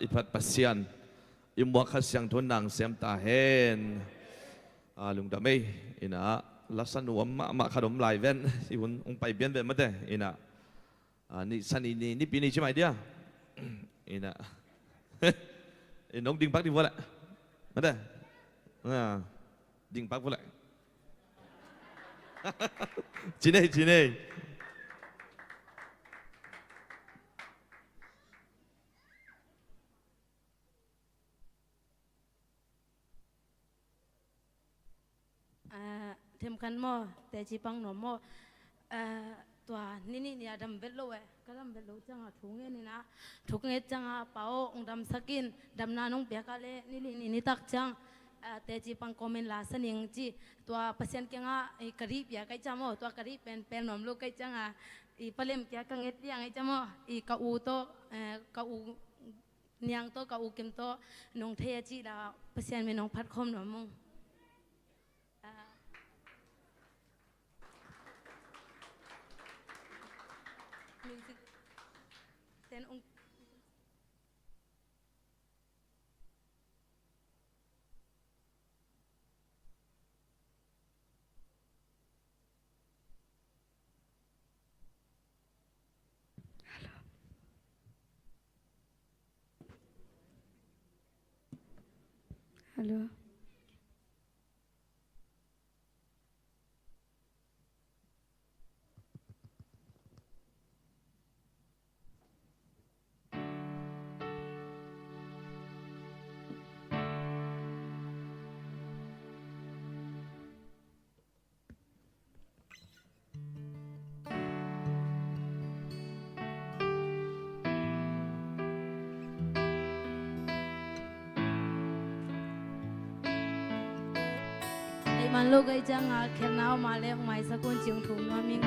อิพัดปัสเซียนอิมวักขัดเสียงทุนนางเสียมตาเฮนลุงดำไม่อินะลักษณะมาขนมลายเว้นที่คุณองไปเบียนเว้นมาเด้อินะนี่สันนี่ปีนี้ใช่ไหมเดียอินะน้องดิ่งปักดิ่งวัวแหละมาเด้ดิ่งปักวัวแหละจีเน่เทมกันหม้อแต่จีปังหนอหม้อตัวนี่เนี่ยดำเบ็ดโลก็ดำเบ็ดโลจังถุงเงี้ยนี่นะถุงเงี้ยจังเป่าองดำสกินดำนาน้องเปียกะเล่นี่ตักจังแต่จีปังคอมเมนต์ลาสนิงจีตัวเปอร์เซ็นต์เกี่ยงกระดิบอยากไก่จังหม้อตัวกระดิบเป็นหนอมลูกไก่จังอีปลาเล่มเกี่ยกังเอ็ดยังไงจังหม้ออีกะอูโตกะอูเนียงโตกะอูเก็มโตน้องเทียจีดาเปอร์เซ็นต์เป็นน้องพัดคมหนอมงเต้นองฮัลโหลมันลูกไอ้จังแค่น้ามาแล้วไม่สักคนจิงถุงว่ามิง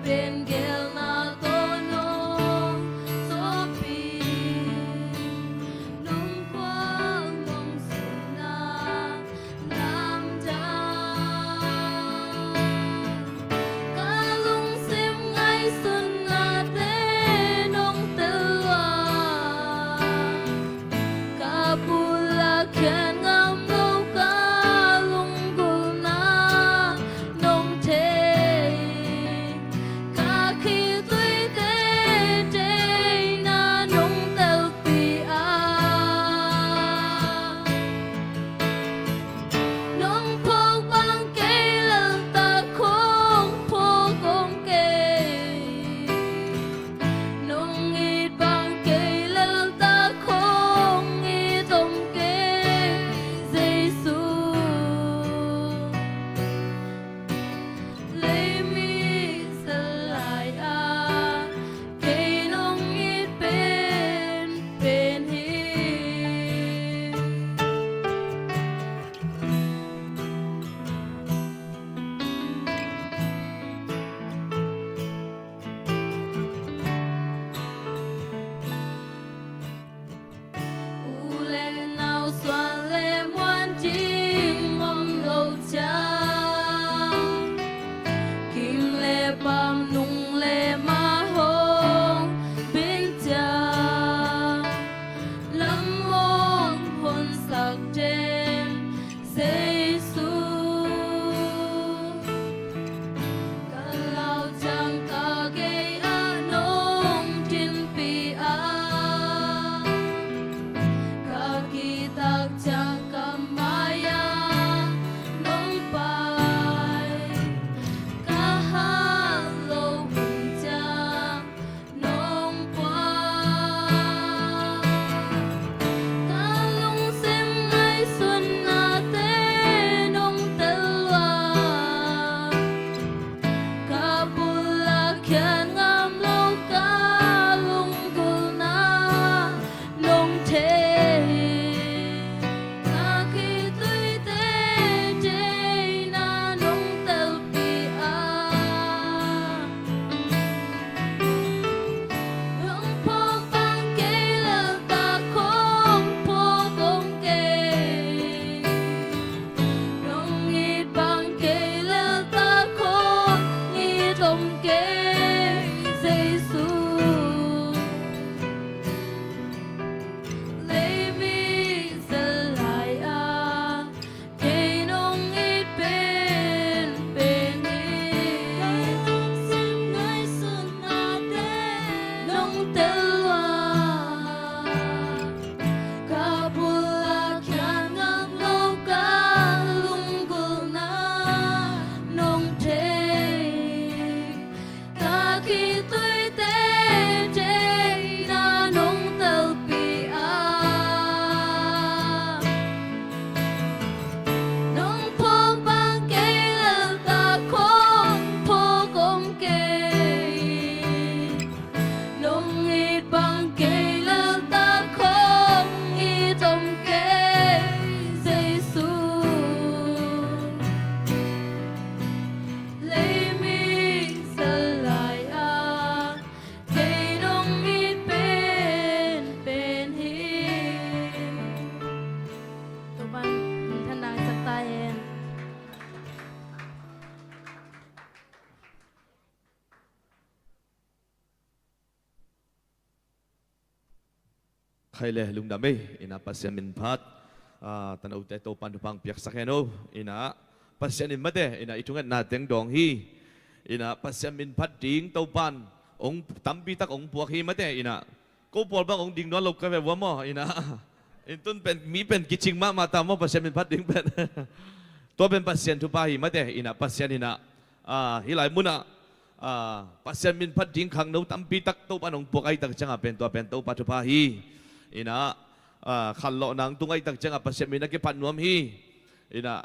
เป็น trông kế Giêsu lấy mi sẽ lại à cây nông ít bên bên đi xin ngay xuân à đê nông tê loa cả bula kia ngang lâu cả lung gương na nông trê cả khi tôi tê trê na nông tơ bị à nông phô bang cây lơ ta không phô công cây nông ít bang cây lơ ta không ít trong cây Giêsu lấy mình sẽ lại à cây nông ít bên bên hiên tụi bạn thân đang sắp tay em ใครเลยลุงดำเอ้อินะปัสยามินพัดตันเอาแต่โตปันทุพังเปียกสักแค่โนอินะปัสยานินมาเดอินะอิทุงันนาเต็งดองฮีอินะปัสยามินพัดดิ้งโตปันองตั้มปีตักองปวกฮีมาเดอินะกูปวดบ้างองดิ้งนอนลบกันแบบว่ามั่วอินะอินตุนเป็นมีเป็นกิจิงมาตามว่าปัสยามินพัดดิ้งเป็นตัวเป็นปัสยานทุพาฮีมาเดอินะปัสยานินะฮิไลมุนะปัสยามินพัดดิ้งขังโนตั้มปีตักโตปันองปวกไอตักจังเป็นตัวเป็นโตปัทุพาฮีina khallo nang tungai tak changa pasem ina ke panuam hi ina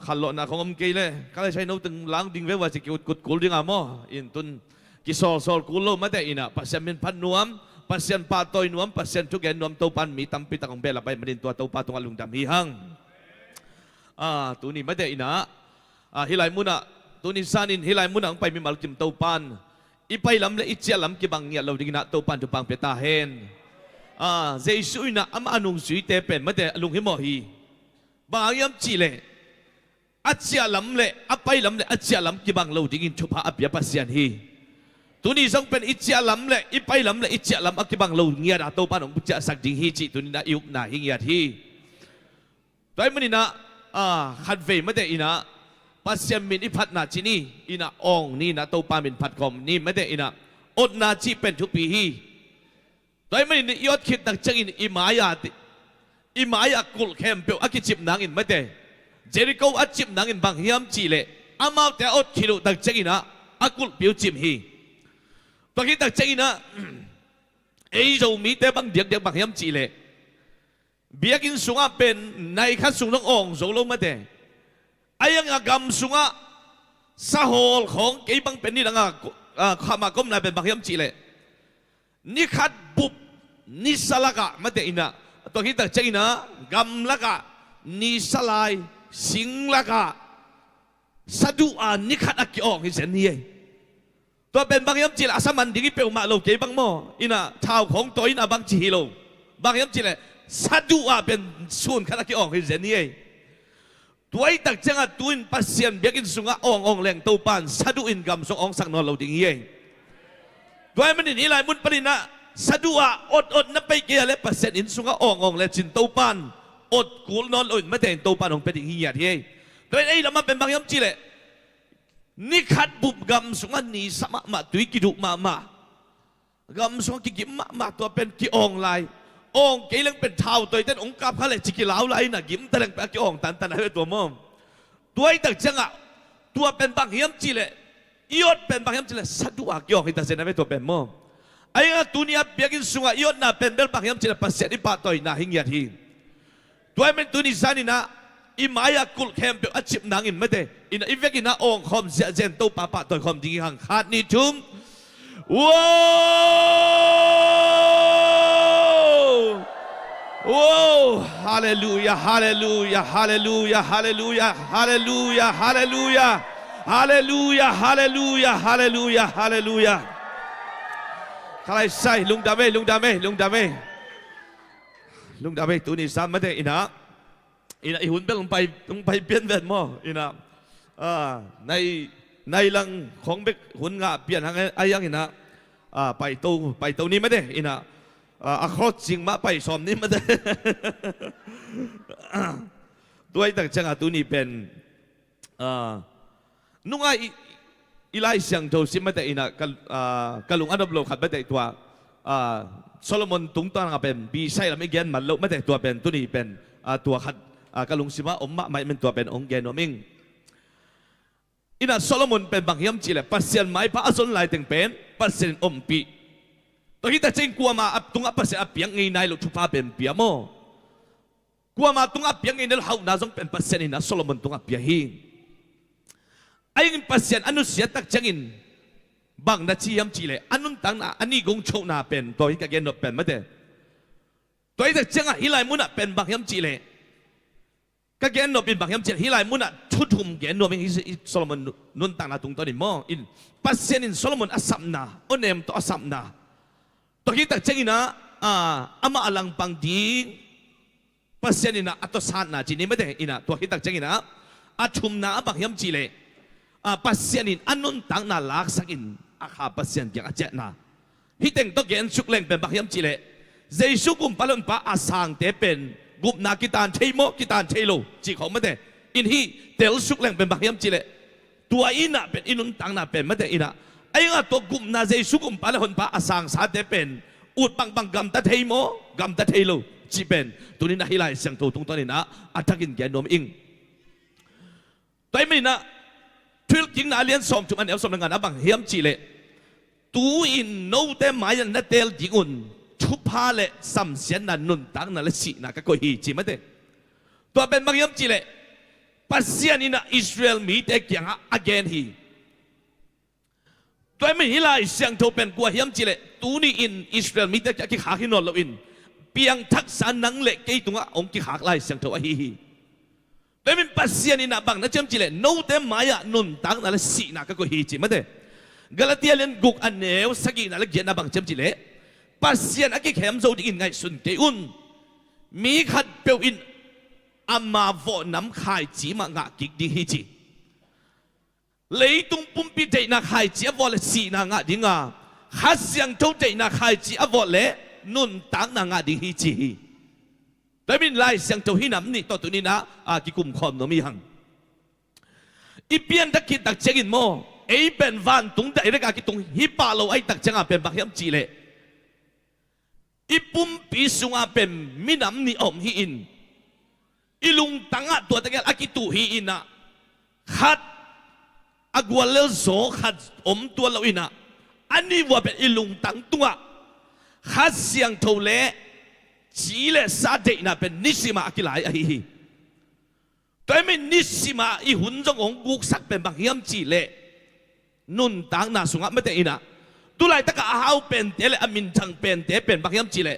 khallo na khongam keile kala chai no tung lang ding ve wa chi kut kul ding amo in tun ki sol kulo mate ina pasem min panuam pasien pa toy nuam pasien tu gen nuam to pan mi tampi takong bela pai manin tua to pa tung alung dam hi hang tu ni mate ina hilai muna tu ni sanin hilai muna ang pai mi malkim to pan ipai lam le ichia lam ki bang nya lo ding na to pan tu pang peta hen Giêsu na am anung suy te pen ma te alung hi mo hi ba yam chi le achia lam le apai lam le achia lam ki bang lo ding in thupa apya pasian hi tu ni sang pen ichia lam le ipai lam le ichia lam ki bang lo ngia da to pa nong cha sak ding hi chi tu ni na iuk na hi ngia hi toy mani na khat ve ma te ina pasian min iphat na chi ni ina ong ni na to pa min phat kom ni ma te ina od na chi pen thu pi hi toy mani ni yot khit tak chang in imaya kul khem pe akichip nang in mate Jericho achip nang in bang hiam chi le amau te ot khilu tak chang ina akul piu chim hi to khi tak chang ina ei zo mi te bang diak diak bang hiam chi le biakin sunga pen nai khat sung long ong zo lo mate ayang agam sunga sa hol khong ke bang pen ni danga khama kom na pen bang hiam chi le ni khat bup ni salaka mate ina to kita china gam laka ni salai sing laka sadu ni khat aki ong hi sen ni to ben bang yam chila asaman dingi pe ma lo ke bang mo ina thao khong to ina bang chi lo bang yam chile sadu ben sun khat aki ong hi sen ni tuai tak changa tuin pasien biakin sunga ong leng to pan sadu in gam so ong sak no lo ding ye tuai man ni lai mun panina sadua od na pe kia le pasien in sunga ong le chin to pan od kul non loin ma ten to pan ong pe ding hi ya thi tuai ei lama pen bang yam chi le ni khat bup gam sunga ni sama ma tui ki du ma gam sunga ki ma to pen ki ong lai ong ke leng pen thau toi ten ong kap khale chi ki lau lai na gim ta leng pe ki ong tan hai to mom tuai tak changa tua pen bang yam chi le iot pen bang yam chi le sadua ki ong hi ta sen na to pen mom ay nga tunia biagin sunga iot na pen bel bang yam chi le pasien ni pa toi na hing yat hi tuai men tuni sani na imaya kul khem pe achip nangin mate ina iveki na ong khom sia jen to pa toi khom ding hang khat ni thum Whoa! Hallelujah, hallelujah, hallelujah, hallelujah, hallelujah, hallelujah, hallelujah, hallelujah, hallelujah, hallelujah. Kalai sai lung dame tu ni sam mate ina ihun bel lung pai pian ven mo ina nay ในหลังของเบกหุ่นงาเปลี่ยนทางไอ้ยังอินะไปตัวนี้ไม่ได้อินะข้อจริงมาไปสอมนี้ไม่ได้ตัวไอ้ต่างจังหวัดตัวนี้เป็นนุ่งอีไลเสียงโจซิไม่ได้อินะกลุงอันดับโลกขัดไม่ได้ตัวโซโลมอนตุงตังเป็นปีใช่แล้วไม่เกี่ยนมันโลกไม่ได้ตัวเป็นตัวนี้เป็นตัวขัดกลุงซิมาอมมะไม่เป็นตัวเป็นองเกนอมิงอินะโซโลมอนเป็นบางยามจีเลยปัสเซียนไม้พระอสุนไลถึงเป็นปัสเซียนอมปีตัวที่แต่จริงกลัวมาตุงปัสเซียนเปียงไงนายลูกชุบพาเป็นเปียโมกลัวมาตุงเปียงไงนายเขาน่าจงเป็นปัสเซียนอินะโซโลมอนตุงเปียหิงไอ้เงินปัสเซียนอนุเสียตักจังอินบางนาทียามจีเลยอันนู้นต่างนะอันนี้กงโชนาเป็นตัวที่กับเกนเป็นไม่ได้ตัวที่แต่จังอ่ะฮิไลมุนเป็นบางยามจีเลยก็เกณฑ์โนเป็นบางอย่างเช่นฮิไลมุนชุดทุ่มเกณฑ์โนเป็นโซโลมอนนุนต่างนาตุงตัวนี้มั่งอินปัสเซียนินโซโลมอนอัศมนาอุนเอมตัวอัศมนาตัวที่แต่เจ้าอินะอามาอลังปังดีปัสเซียนินะอัตสานนาจีนี่ไม่ได้อินะตัวที่แต่เจ้าอินะอัชุมนาบางอย่างจีเลยปัสเซียนินอันนุนต่างนาลักสักินอาคาปัสเซียนอย่างเจ้านาฮิตเองตัวเกณฑ์ชุกเล่งเป็นบางอย่างจีเลยเจสุกุมปะลุนปะอาสังเตเป็นกุบนากิตานเทโมกิตานเทโลจีเขาไม่ได้อินฮีเตลสุกแหล่งเป็นบางยามจีเลตัวอินะเป็นอินุนตังนาเป็นไม่ได้อินะไอ้ก็ตัวกุบนาเจสุกุมปาเลหนปาอาสังสาเตเป็นอุดบังกัมตะเทโมกัมตะเทโลจีเป็นตัวนี้นะฮิไลเสียงตัวตรงตัวนี้นะอัตกินแกนนมอิงตัวไม่นะทุกจิงนาเลียนสอมจุมันเอลสอมงานนะบางยามจีเลตัวอินโนเตมายันนัเตลจิงอุนชุบพาเลสัมเสียนนันนุนตังนั่นละสินะก็ฮีจีไม่ได้ตัวเป็นบางอย่างจีเลปัสเซียนินะอิสราเอลมีแต่เกี่ยงอ่ะ again ฮีตัวไม่ฮิลาเสียงโทเป็นกว่าอย่างจีเลตัวนี้อินอิสราเอลมีแต่กี่ขาขินนเราอินเพียงทักษะนังเล็กกี่ตัวองค์กี่ขาไล่เสียงโทฮีตัวเป็นปัสเซียนินะบางนั่นจำจีเลโน้ตมายานุนตังนั่นละสินะก็ฮีจีไม่ได้กาลาเทียเลนกุกอันเนวสกีนั่นละเกี่ยงนะบางจำจีเลปัสเซียนอักเข้มโจดิอินไงสุนเกอุนมีขัดเปียวอินอามาโวน้ำขายจีมางะกิกดีฮิจิเลยตุงปุ่มปีเจนักขายจีอวอลสีนางะดิงาขัดเสียงโจเจนักขายจีอวอลเล่นุนตังนางะดิฮิจิแต่บินไล่เสียงโจหิน้ำนี่ตัวนี้นะกิกุมคอมโนมีหังอีเปียนตะกิดตักเจกินโมไอเป็นวันตุงแต่เรื่องกิตุงฮิปาโลไอตักเจงาเป็นบางอย่างจีเลอีปุ่มปีสุงอาเป็นมินำนิอมฮีอินอีลุงตังอะตัวตะเกียอากิตุฮีอินนะขัดอากวเลโซขัดอมตัวเราอินะอันนี้ว่าเป็นอีลุงตังตัวขัดเสียงโทเลจีเลซาเดนะเป็นนิสิมาอากิลายอะฮีแต่ไม่นิสิมาอีหุ่นจงองกุกสักเป็นบางยามจีเลนุนตังนาสุงอาไม่ได้อินะตุลายตะกะอาเอาเป็นเตเลอามินจังเป็นเตเป็นบางยามจีเล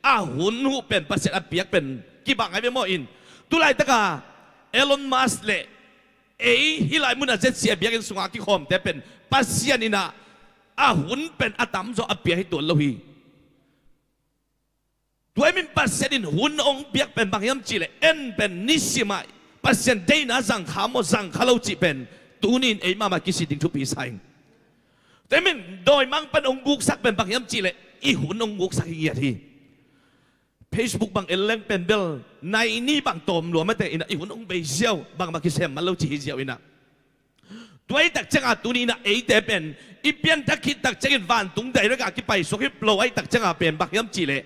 อาหุนหูเป็นปัสเซอเปียกเป็นกี่บางไงเป็นโมอินตุลายตะกะเอลอนมัสเลฮิลายมุนาเจเซียเบียกันสุงอากิคอมเตเป็นปัสเซียนินะอาหุนเป็นอาตัมโซอาเปียให้ตัวเราฮีตัวมินปัสเซนินหุนองเปียกเป็นบางยามจีเลเอ็นเป็นนิสิมาปัสเซนเดน่าสังขามสังขเราจีเป็นตูนินมากิสิดิงทุปีไซแต่มันโดยมังเป็นองกุกสักเป็นบางยามจีเลยอีหุ่นองกุกสักอย่างที่ Facebook บางเอลเลงเป็นเบลในนี่บางตอมหลวงไม่แต่อินะอีหุ่นองไปเชี่ยวบางมาคิเซมมันเล่าจีเชี่ยวอินะตัวไอ้ตักจังอาตัวนี้นะไอ้แต่เป็นอีเปียนตักคิดตักจังวันตุงใดแล้วก็คิดไปสุขิปโลไอ้ตักจังอาเป็นบางยามจีเลย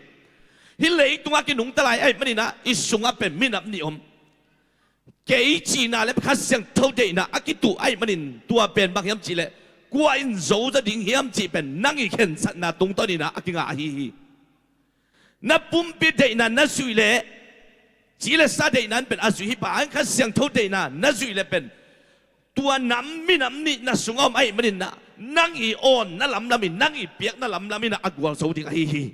ฮิเลตุงอากินุงตะไลไอ้มันนี่นะอีสุงอาเป็นมินับนิอมเกยจีน่าเล็บคัสเซียงเท่าเดนะอากิตุไอ้มันนี่ตัวเป็นบางยามจีเลยกว่าอินโจจะดิ้งเฮียมจีเป็นนั่งอีกเห็นสัตว์นาตรงตัวนี้นะอากิงอาฮีนับปุ่มปีเดนะนัสุยเล่จีเลสาเดนั้นเป็นอาสุฮิปะอันคัสเซียงเท่าเดนะนัสุยเล่เป็นตัวน้ำมิน้ำนี่นัสุงเอาไอ้มันนี่นะนั่งอีอ่อนนั่งลำลำมินั่งอีเปียกนั่งลำลำมินะอากวาโจดิ้งฮี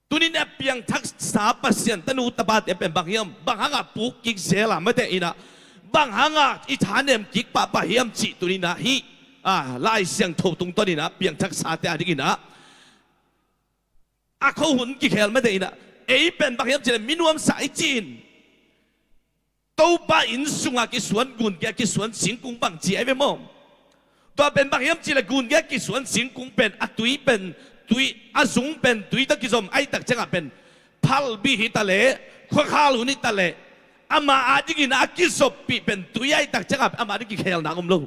ตัวนี้เนี่ยเพียงทักษะปัสเซียนตนูตบาเตเป็นบางอย่างบางหางปุกกิกเสียละไม่แต่อินะบางหางอีฐานเนี่ยกิกปะเฮียมจีตัวนี้นะฮีไล่เสียงโถตรงตัวนี้นะเพียงทักษะแต่อันนี้นะเขาหุ่นกิกเฮลไม่ได้นะเป็นบางเฮียมจีมินวมสายจีน都把因送啊，给选管嘅，给选成功帮子係咩麼？ตัวเป็นบางอย่างจีละกุนแกกิสวนสิงกุงเป็นอัตุยเป็นตุยอาสุงเป็นตุยตะกิสมไอตักจังเป็นพัลบีฮิตะเลขวาขาลุนิตะเลอามาอาจิกินอากิสบปีเป็นตุยไอตักจังอามาดิกิเขลนางอมลู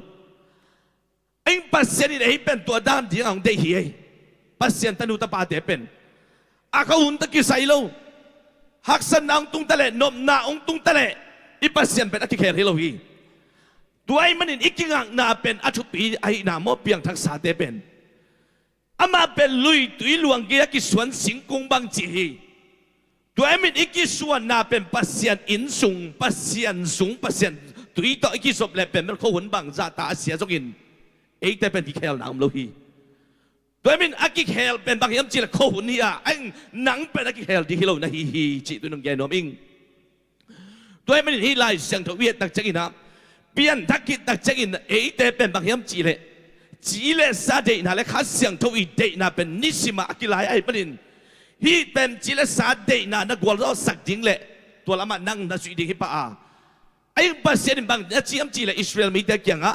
ไอ้ปัสเซนี่ไอ้เป็นตัวด้านที่เราได้เหี้ยปัสเซนตันุตะปาเดเป็นอาเขาหุ่นตะกิไซโลหักสันนางตุงตะเลนมนาองตุงตะเลอีปัสเซนเป็นอากิเขลฮิโลฮีตัวไอ้มันอีกอย่างน่าเป็นอัจฉริไอ้น่าโมเปียงทักษะเดเป็นอามาเป็นลุยตุยหลวงเกียกิสวนสิงคงบางจีตัวไอ้มันอีกส่วนน่าเป็นปัสเซียนอินสุงปัสเซียนสุงปัสเซียนตุยต่ออีกศพเลยเป็นมันเขาหุ่นบางซาตาเสียจงอินไอ้แต่เป็นที่เคลนามโลฮีตัวไอ้มันอากิเคลเป็นบางอย่างจีละเขาหุ่นนี่อ่ะไอ้หนังเป็นอากิเคลที่ฮิโลนะฮีจีตัวนึงแกนอมิงตัวไอ้มันฮีไลเสียงทวีตตักจักินะเปลี่ยนทักกิตักจักินไอ้แต่เป็นบางอย่างจีเลซาเดน่ะและข้าเสียงทวีเดน่ะเป็นนิสิมาอากิไลไอ้ประเด็นฮีเป็นจีเลซาเดน่ะนักวอลเราสักดิ้งเลยตัวละมันนั่งนักสุดีฮิปะอาไอ้ภาษาในบางนักจีเลอิสราเอลมีแต่ยังอ่ะ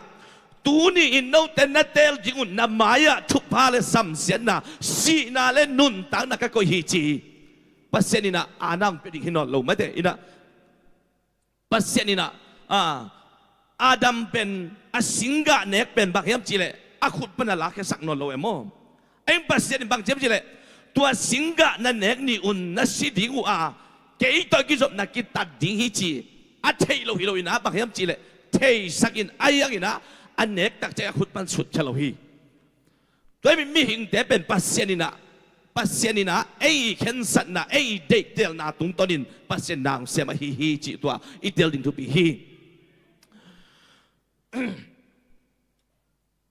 ตัวนี้อินโนเตนเตลจิงุนน้ำมายะทุกพาเลสัมเสียนะสีน่ะและนุนตั้งนักก็ฮีจีภาษานี่นะอานังเป็นที่นอนลงไม่ได้อินะภาษานี่นะอาดัมเป็นอาสิงกะเนกเป็นบางอย่างจีเลอาขุดเป็นอะไรแค่สักนอนลอยมั้งไอ้ภาษาในบางจีเลตัวสิงกะนั่นเนกนี่อุ่นนั่นสิดิ้งว่าเกี่ยตัวกิจนักกิจตัดดิ้งฮีจีอาเทยโลฮิโลอินะบางอย่างจีเลเทยสักินไอ้ยังอินะอันเนกตักใจขุดมันสุดเฉลฮีตัวไม่มีหิงแต่เป็นภาษานี่นะไอ้เข็นสันนะไอ้เด็กเดลนาตุงตอนินภาษานางเสมาฮีจีตัวอีเดลดินทุบีฮี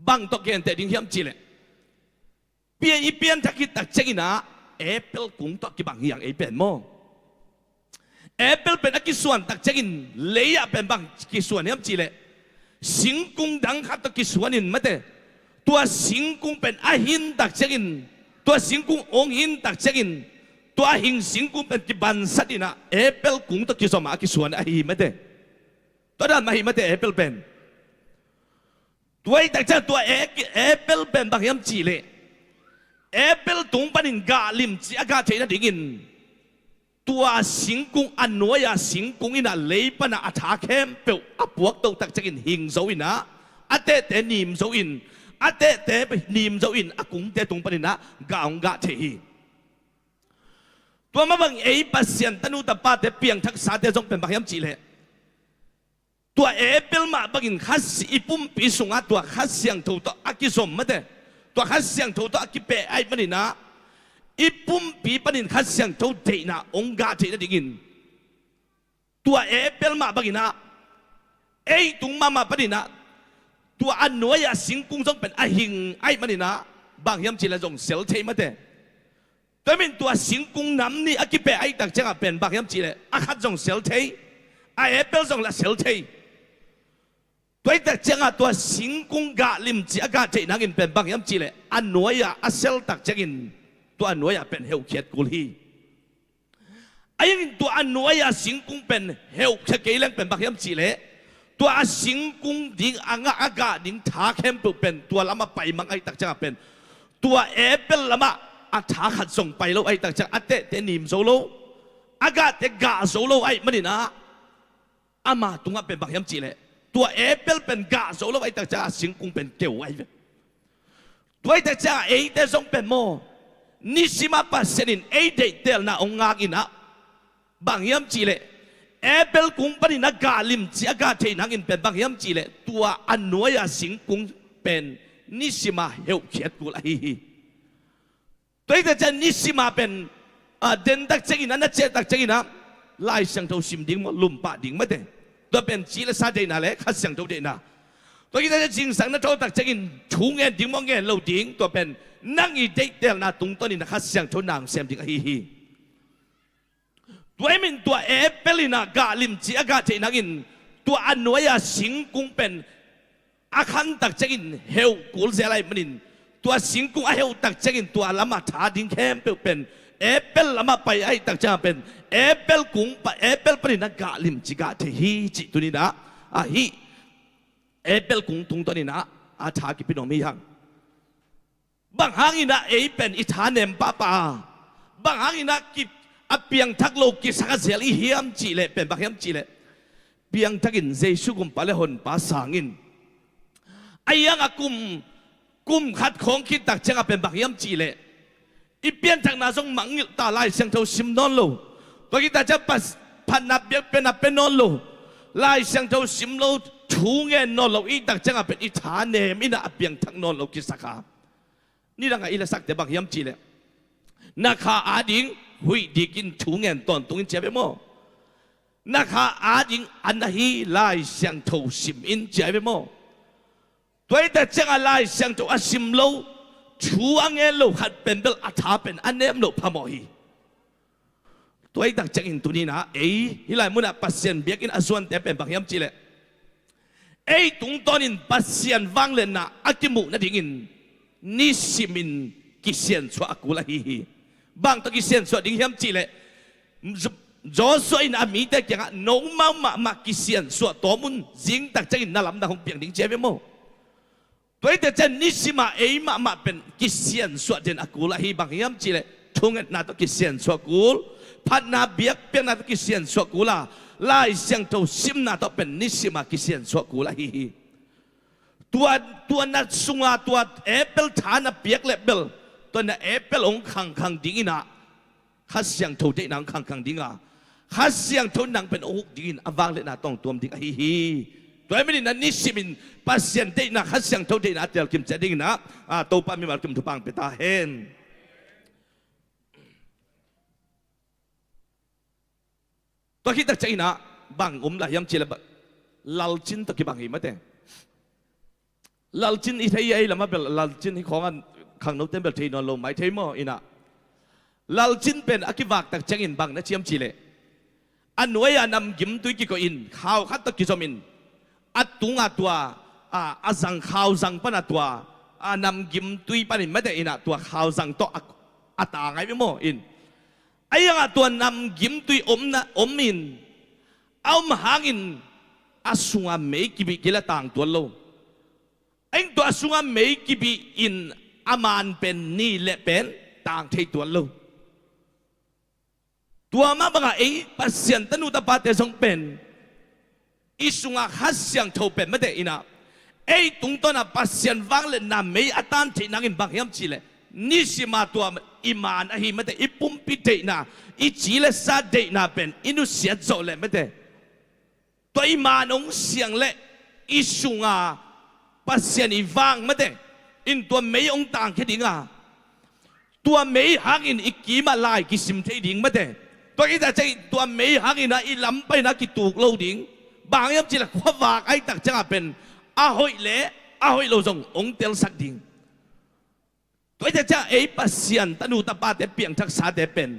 บางตัวเกณฑ์แต่ดิ้งเฮียมจีเลยเปลี่ยนทักกิตักเจกินะแอปเปิลกุ้งตัวกี่บางอย่างไอ้เป็นโมแอปเปิลเป็นอักกิส่วนตักเจกินเลียเป็นบางกิส่วนเฮียมจีเลยสิงกุ้งดังขัดตัวกิส่วนนินไม่ได้ตัวสิงกุ้งเป็นอาหินตักเจกินตัวสิงกุ้งองหินตักเจกินตัวหิงสิงกุ้งเป็นกิบันสัตดินะแอปเปิลกุ้งตัวกิส่วนมากิส่วนอาหินไม่ได้ตัวด้านมาหินไม่ได้แอปเปิลเป็นตัวไอ้แต่เจ้าตัวแอปเปิลเป็นบางอย่างจีเลยแอปเปิลตรงปนิงกาลิมจีอากาศเทน่ะดิ่งตัวสิงกุงอันนัวยาสิงกุงอินะเลยปนะอัฐาเข้มเปลอับวกตัวตักจักินหิงโซอินะอัตเตนิมโซอินอัตเตไปนิมโซอินอากุงเตตรงปนินะกาองกาเทฮีตัวมาบังไอ้ปัสเซียนตนุตปาเตเปียงทักษะเตจงเป็นบางอย่างจีเลยตัวแอปเปิลมาบังขัดอีปุ่มปีสุงตัวขัดเสียงถูกตัวอากิสมไม่ได้ตัวขัดเสียงถูกตัวอากิเปะไอ้ปนินะอีปุ่มปีปนินขัดเสียงถูกเทนะองกาเทนะดิ่งตัวแอปเปิลมาบังนะไอ้ตุงมาปนินะตัวอันนัวยาสิงกุงจงเป็นอาหิงไอ้ปนินะบางยามจีละจงเซลเทไม่ได้แต่เป็นตัวสิงกุงน้ำนี่อากิเปะไอ้ตักจังเป็นบางยามจีละอาขัดจงเซลเทไอ้แอปเปิลจงละเซลเทตัวแต่เจ้าตัวสิงกุงกาลิมจีอากาศเจนักินเป็นบางอย่างจีเลยอันนัวยาอัเซลตักเจกินตัวอันนัวยาเป็นเฮลเคียดกุลีไอ้ยังตัวอันนัวยาสิงกุงเป็นเฮลเคียดเล่นเป็นบางอย่างจีเลยตัวสิงกุงดิ้งอ่างอากาศดิ้งท้าเข้มเป็นตัวละมาไปมังไอ้ตักเจ้าเป็นตัวแอปเปิลละมาอัฐาขัดส่งไปแล้วไอ้ตักเจ้าอัตเตนิมโซโลอากาศเตกาโซโลไอ้มันนี่นะอามาตุงเป็นบางอย่างจีเลยตัวแอปเปิลเป็นกาโซโลไอ้แต่จ้าสิงกุงเป็นเกวไอ้ตัวไอ้แต่จ้าไอ้แต่ทรงเป็นโมนิสิมาปัสเซนินไอ้เด็กเดลน่ะองงากินะบางยามจีเลแอปเปิลกุงปนินักกาลิมจีอากาเทนักินเป็นบางยามจีเลตัวอันนัวยาสิงกุงเป็นนิสิมาเฮลเขียดกุไลตัวไอ้แต่จ้านิสิมาเป็นเดินตักเจกินะนัดเจตักเจกินะไล่เสียงเท่าซิมดิ้งมาลุ่มปะดิ้งไม่ได้ตัวเป็นจีเลซาเดน่าเลยขัดเสียงตัวเดน่าตัวที่จะจริงสังนัทโตตักจะกินชูเงินดิ้งมองเงินเราดิ้งตัวเป็นนั่งอีเด็กเดลน่าตรงตัวนี้นะขัดเสียงตัวนางเสียงดิ้งฮีตัวเป็นตัวแอปเปิลน่ะกาลิมจีอากาศเจนักินตัวอันนัวยาสิงกุงเป็นอาคันตักจะกินเฮลกูลเซลัยมันินตัวสิงกุงเฮลตักจะกินตัวละมาถาดิ้งเข้มเป็นแ เอเปิลละมาไปไอ้ตักจะเป็นเอเปิลกุ้งปะเอเปิลปรินักกะลิมจิกะเทฮีจิตุนี่นะฮีเอเปิลกุ้งตุงตัวนี้นะชากิปิโนมียังบางหางอินะเอเป็นอิฐานเนมป้าป้าบางหางอินะกิอเปียงทักโลกิสักเสียลีเฮียมจีเลเป็นบางเฮียมจีเลเปียงทักินเจสุกุมปะเลหนป้าสางินไอ้ยังกุมขัดของคิดตักเจ้าเป็นบางเฮียมจีเลอีเปียงทักนาซงมังตาไล่เสียงเท่าซิมนอนโลตัวคิดตักจะปัสพันนับเบียเป็นนับเป็นนอนโลไล่เสียงเท่าซิมโลชูเงินนอนโลอีตักเจ้าเป็นอิฐานเนมอินะเปียงทักนอนโลกิสักานี่ดังไงอิละสักแต่บางเฮียมจีเลนักข่าอาดิงหุยดีกินชูเงินตอนตรงนี้เจ็บไปมั้งนักข่าอาดิงอันนั้นฮีไล่เสียงเท่าซิมอินเจ็บไปมั้งตัวแต่เจ้าไล่เสียงเท่าอาซิมโลชูอังเงโลขัดเป็นเบลอัฐาเป็นอันเนมโลพามอฮีตัวแต่เจ้าอินตัวนี้นะฮิไลมุนับปัสเซียนเบียกินอาส่วนแต่เป็นบางเฮียมจีเลตรงตอนนี้ปัสเซียนวังเลนนะอัติมุนัดยินนิสิมินกิเซียนสวากุลาฮีบางตะกิเซียนสวาดิ่งเฮียมจีเลจอสวยนะมีแต่ยังน้องมากิเซียนสวาตัวมุนจิงตักเจ้าอินน่าลำดาของเปียงดิ่งเจ็บมั้งตัวแต่เจ้านิสิมามาเป็นกิเซียนสวดเดนอากูลาฮีบางยามจีเลทุ่งนาตกิเซียนสวดกูลพัดนาเบียกเป็นนาตกิเซียนสวดกูลาไล่เสียงเท่าซิมนาตเป็นนิสิมากิเซียนสวดกูลาฮีตัวนัดสุงาตัวเอเปิลฐานเบียกเลเบลตัวนั้นเอเปิลองขังดิ้งนะข้าเสียงเท่าเด็กนางขังดิ้งอ่ะข้าเสียงเท่านางเป็นองค์ดิ้งอวางเลนาต้องตัวดิ้งฮีตัวไม่ได้นั่นนิสิมินปัสเซียนเด็กนะข้าเสียงเท่าเด็กนะเดี๋ยวกิมจะดิ้งนะตัวป้ามีมากิมทุปังเปตาเฮนตัวคิดตักใจนะบางละยามเจริญลัลจินตัวกี่บางหิมะเต้ลัลจินอีไทยละมาเป็นลัลจินที่ของอันขังนกเต็มแบบที่นอนลงไม่เทมออินะลัลจินเป็นอากิวากตักจังอินบางนะเชียมจีเลอันหน่วยนำกิมตุยกิโกอินข้าวขัดตะกิจอมินอัดตุงอัดตัวอาสังข้าวสังปนัดตัวนำกิมตุยปนินไม่ได้อินะตัวข้าวสังโตอัตาไงไม่มออินไอ้ยังตัวนำกิมตุยอมมินเอามาหางินอาสุงาเมกิบิกิละต่างตัวโลไอ้ตัวอาสุงาเมกิบิอินอามานเป็นนี่และเป็นต่างที่ตัวโลตัวมาบังไอ้ปัสเซียนตนุตปาเตสงเป็นอิสุงาฮัสยังเท่าเป็นไม่ได้อินะตรงตัวน่ะปัสเซียนวังเลยน่ะไม่อาตันที่นั่งอินบางยามจีเลยนี่สิมาตัวอิมานไม่ได้อิปุ่มปิดเดน่ะจีเลสาเดน่ะเป็นอินุเสียโจเลยไม่ได้ตัวอิมานองเสียงเลยอิสุงาปัสเซียนอีวังไม่ได้อินตัวไม่องต่างแค่ดิ้งตัวไม่หักอินอีกีมาลายกิสิมเทดิ้งไม่ได้ตัวอีแต่ใจตัวไม่หักอินนะอีล้ำไปนะกิตูกโลดิ้งบางยามจีละขวากไอ้ตักจะเป็นอาหอยเละอาหอยโลจงองเตลสักดิ้งตัวจะปัสเซียนตนุตปาเตเปียงทักษะเตเป็น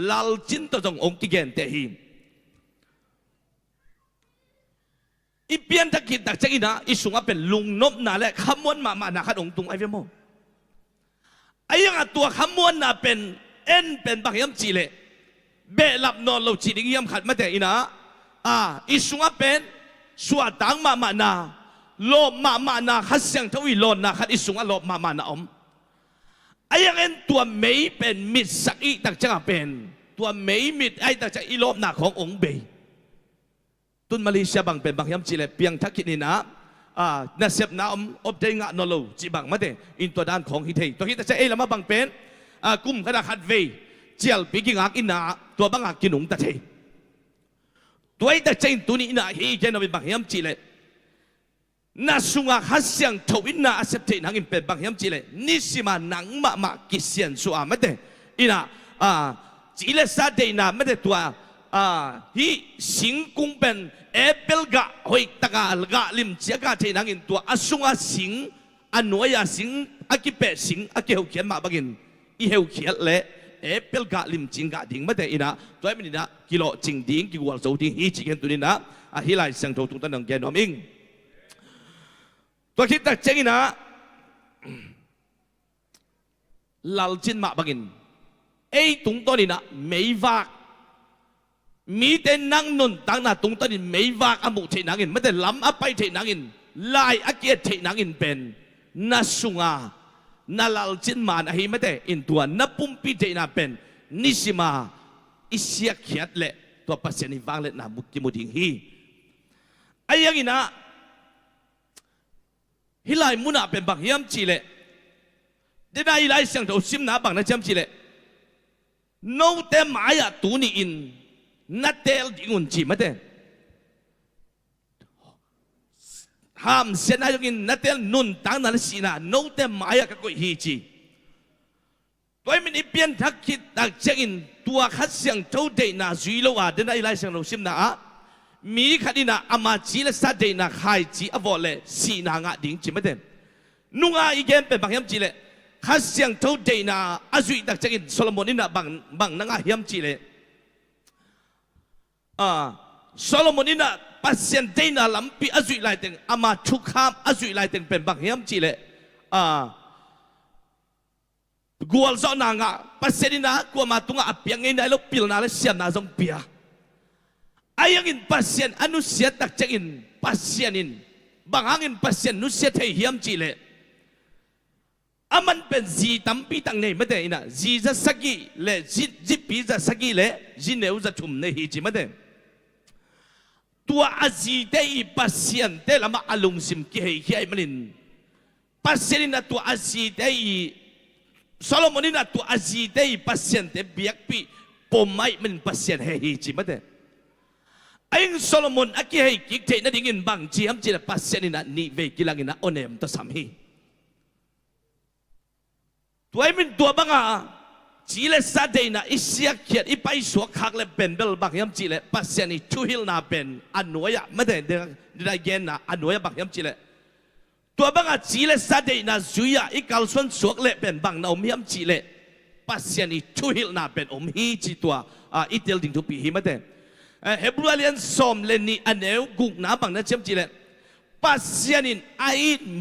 ลัลจินตัวจงองกิเกนเตหิมอีเปียนทักกินตักจะอินะอีสุงเป็นลุงนบนาและขมวนมานาขัดองตุงไอเวโมไอ้ยังตัวขมวนนาเป็นเป็นบางยามจีเลเบลับนอนเราจีดิ้งยามขัดมาแต่อินะอิสุงเป็นสวดตังมานาโลมานาขัดเสียงทวีโลนาขัดอิสุงโลมานาอมไอ้ยังตัวไม่เป็นมิดสักอีตักจะเป็นตัวไม่มิดไอ้ตักจะอีโลนาขององค์เบยตุนมาเลเซียบางเป็นบางยามจีเลเปียงทักกินนะน่าเสียบน้ำอบเดงะนอโลจีบางมาเดอินตัวด้านของฮิตเฮตัวฮิตจะละมาบางเป็นกุมขนาดขัดเวเจียลปีกิงอักอินนาตัวบางอักกินุงตัดเฮตัวไอ้แต่เจนตัวนี้นะเฮียเจนเป็นบางยามจีเลน่าสุงาฮัสยังทวินน่าอาเซปเทนังอินเป็นบางยามจีเลนิสิมานังมากิเซียนสัวไม่ได้อินะจีเลซาเดน่าไม่ได้ตัวฮีสิงกุงเป็นเอเปิลกะหอยตะกาลกะลิมเจ้ากะเทนังอินตัวอาสุงาสิงอันหน่วยสิงอากิเปสิงอากิเฮวเขียนมาบังอินอีเฮวเขียนเละเอเปิลกะลิมจิงกะดิ่งไม่ได้อินะตัวไม่ได้นะกิโลจิงดิ่งกิวัวโซดิ่งฮีจิเกนตัวนี้นะฮิไลเสียงโทตุงตันนังแกนอมิงตัวคิดแต่เจงนะลัลจินมาบังอิน ตุงตัวนี้นะไม่ว่ามีแต่นั่งนนตั้งหน้าตุงตัวนี้ไม่ว่าอมุเทนังอินไม่แต่ล้ำอไปเทนังอินลายอเกียเทนังอินเป็นนัสุงานาลาลจินมานะฮิไม่แต่อินตัวนับปุ่มปีเทนัเป็นนิสิมาอิเสียเขียดเละตัวปัสยานิฟังเละนะมุกิมุดิงฮีไอ้ยังอินะฮิไลมุนาเป็นบางยามจีเละเดี๋ยวฮิไลเสียงตัวซิมนาบางนะจำจีเละโน้ตมายาตูนี่อินนัดเตลดิ้งอุนจีไม่แต่ห้ามเสียนายกินนัดเตลนุนตั้งนั้นสินะโน้ตมายาก็ฮีจีตัวมันอีเปลี่ยนทักคิดตักเชิงตัวขัดเสียงเท่าเดินน่ะจุยโลว่าเดินไอ้ไรเสียงเราซิมน่ะมีขัดน่ะอามาจีเลสัดเดินน่ะขายจีอวอลเลสีนางะดิ้งจีไม่เด่นนุ่งอีเกนเป็นบางยามจีเลขัดเสียงเท่าเดินน่ะอาจุยตักเชิงโซโลมอนี่น่ะบางนางะยามจีเลโซโลมอนี่น่ะปัสเซียนเดินน่ะลำปีอาจุยไล่เต็งอามาชุกขามอาจุยไล่เต็งเป็นบางยามจีเลกัวลซอนางะปัสเซนินะกัวมาตุงะเปียงเงินได้ลูกพิลนาเลเสียนาจงเปียอายังอินปัสเซียนอนุเสียตักเจอินปัสเซียนินบางอังอินปัสเซียนนุเสียเทียมจีเลอามันเป็นจีตัมปีตังเนไม่ได้นะจีจะสกีเลจีปีจะสกีเลจีเนวจะทุ่มเนฮีจีไม่ได้ตัวอาจีเตอีปัสเซียนเตละมาอารมณ์สิมกิเฮียมันอินปัสเซียนินะตัวอาจีเตอีโซโลมอนี่นะตัวอาจีเตย์ปัสเซียนเตเบียกปีปมไม่มันปัสเซียนเฮียจีมาเดไอ้โซโลมอนอากิเฮกิกเทนั่นดิ่งบางจีฮัมจีนะปัสเซียนนี่นะนี่เวกิลังนะโอเนมตัวสามฮีตัวไอ้มันตัวบางอ่ะจีเลสซาเดย์นะอิเสียเขียดอิไปสวกขักเลเป็นเบลบางฮัมจีเลปัสเซียนนี่ชูฮิลนาเป็นอันนัวยะมาเดเดี๋ยวเย็นนะอันนัวยะบางฮัมจีเลตัวบางอาจีเลสาเดนะจุยาอีกาลส่วนสวกเละเป็นบางนาอมฮิมจีเลปัสยานีชูฮิลนาเป็นอมฮีจีตัวอีเทลดิ่งทุปีฮิมาเดเฮบรูเลียนสอมเลนีอันเอวกุกนาบางนาเชมจีเลปัสยานินไอ